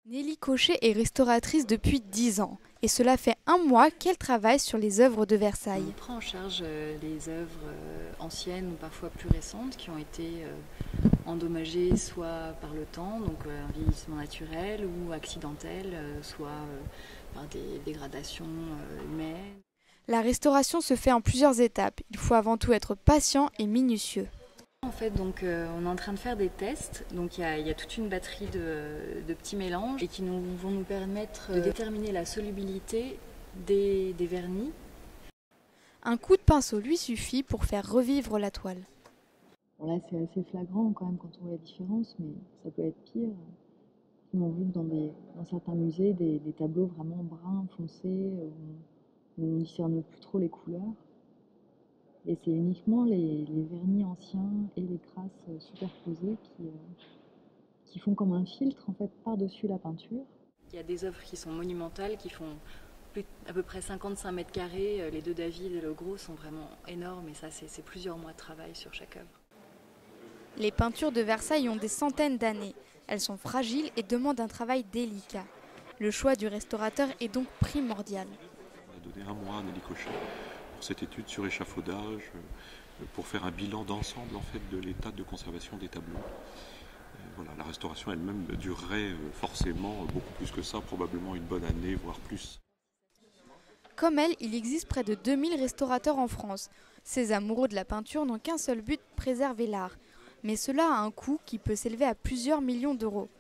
Nelly Cochet est restauratrice depuis 10 ans et cela fait un mois qu'elle travaille sur les œuvres de Versailles. On prend en charge les œuvres anciennes ou parfois plus récentes qui ont été endommagées soit par le temps, donc un vieillissement naturel ou accidentel, soit par des dégradations humaines. La restauration se fait en plusieurs étapes. Il faut avant tout être patient et minutieux. En fait, donc, on est en train de faire des tests. Donc, il y a toute une batterie de petits mélanges et qui vont nous permettre de déterminer la solubilité des vernis. Un coup de pinceau lui suffit pour faire revivre la toile. Bon, là, c'est assez flagrant quand même quand on voit la différence, mais ça peut être pire. On a vu dans certains musées des tableaux vraiment bruns, foncés, où on ne discerne plus trop les couleurs. Et c'est uniquement les vernis anciens et les crasses superposées qui font comme un filtre en fait par-dessus la peinture. Il y a des œuvres qui sont monumentales, qui font à peu près 55 mètres carrés. Les deux David et le Gros sont vraiment énormes et ça c'est plusieurs mois de travail sur chaque œuvre. Les peintures de Versailles ont des centaines d'années. Elles sont fragiles et demandent un travail délicat. Le choix du restaurateur est donc primordial. On a donné un mois à Nelly Cochet pour cette étude sur échafaudage, pour faire un bilan d'ensemble en fait, de l'état de conservation des tableaux. Voilà, la restauration elle-même durerait forcément beaucoup plus que ça, probablement une bonne année, voire plus. Comme elle, il existe près de 2000 restaurateurs en France. Ces amoureux de la peinture n'ont qu'un seul but, préserver l'art. Mais cela a un coût qui peut s'élever à plusieurs millions d'euros.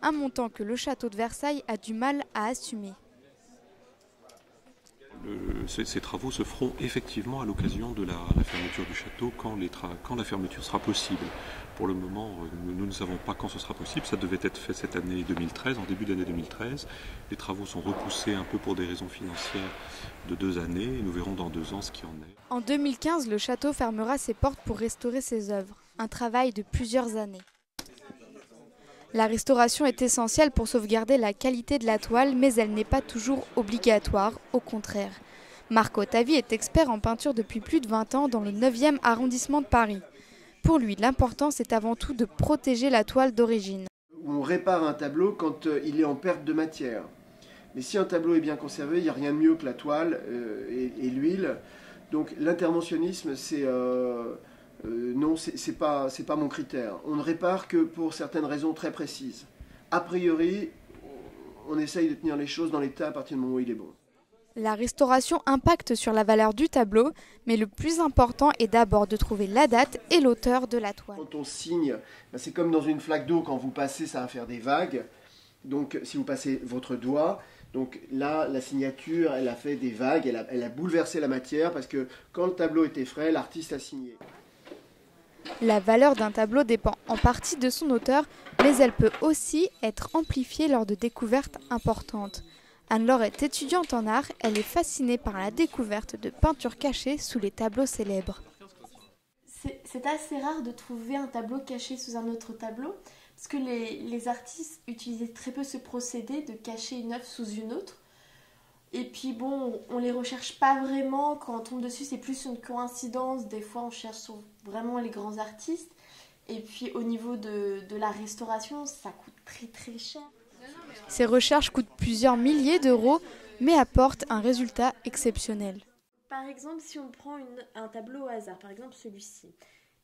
Un montant que le château de Versailles a du mal à assumer. Ces travaux se feront effectivement à l'occasion de la fermeture du château, quand la fermeture sera possible. Pour le moment, nous ne savons pas quand ce sera possible. Ça devait être fait cette année 2013, en début d'année 2013. Les travaux sont repoussés un peu pour des raisons financières de 2 années. Et nous verrons dans 2 ans ce qu'il en est. En 2015, le château fermera ses portes pour restaurer ses œuvres. Un travail de plusieurs années. La restauration est essentielle pour sauvegarder la qualité de la toile, mais elle n'est pas toujours obligatoire, au contraire. Marco Tavi est expert en peinture depuis plus de 20 ans dans le 9e arrondissement de Paris. Pour lui, l'important c'est avant tout de protéger la toile d'origine. On répare un tableau quand il est en perte de matière. Mais si un tableau est bien conservé, il n'y a rien de mieux que la toile et l'huile. Donc l'interventionnisme, non, c'est pas mon critère. On ne répare que pour certaines raisons très précises. A priori, on essaye de tenir les choses dans l'état à partir du moment où il est bon. La restauration impacte sur la valeur du tableau, mais le plus important est d'abord de trouver la date et l'auteur de la toile. Quand on signe, c'est comme dans une flaque d'eau, quand vous passez, ça va faire des vagues. Donc si vous passez votre doigt, donc là, la signature, elle a fait des vagues, elle a bouleversé la matière, parce que quand le tableau était frais, l'artiste a signé. La valeur d'un tableau dépend en partie de son auteur, mais elle peut aussi être amplifiée lors de découvertes importantes. Anne-Laure est étudiante en art, elle est fascinée par la découverte de peintures cachées sous les tableaux célèbres. C'est assez rare de trouver un tableau caché sous un autre tableau, parce que les artistes utilisaient très peu ce procédé de cacher une œuvre sous une autre. Et puis bon, on les recherche pas vraiment, quand on tombe dessus c'est plus une coïncidence, des fois on cherche sur vraiment les grands artistes. Et puis au niveau de la restauration, ça coûte très très cher. Ces recherches coûtent plusieurs milliers d'euros, mais apportent un résultat exceptionnel. Par exemple, si on prend un tableau au hasard, par exemple celui-ci,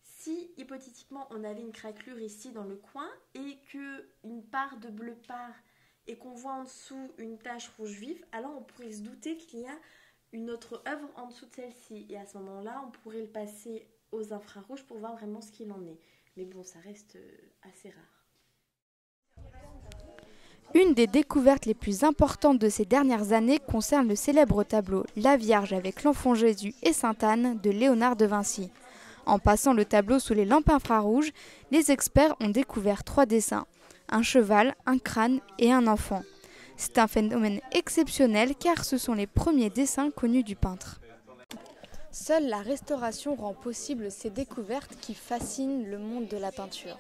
si hypothétiquement on avait une craquelure ici dans le coin et qu'une part de bleu part et qu'on voit en dessous une tache rouge vive, alors on pourrait se douter qu'il y a une autre œuvre en dessous de celle-ci. Et à ce moment-là, on pourrait le passer aux infrarouges pour voir vraiment ce qu'il en est. Mais bon, ça reste assez rare. Une des découvertes les plus importantes de ces dernières années concerne le célèbre tableau « La Vierge avec l'enfant Jésus et Sainte Anne » de Léonard de Vinci. En passant le tableau sous les lampes infrarouges, les experts ont découvert 3 dessins. Un cheval, un crâne et un enfant. C'est un phénomène exceptionnel car ce sont les premiers dessins connus du peintre. Seule la restauration rend possible ces découvertes qui fascinent le monde de la peinture.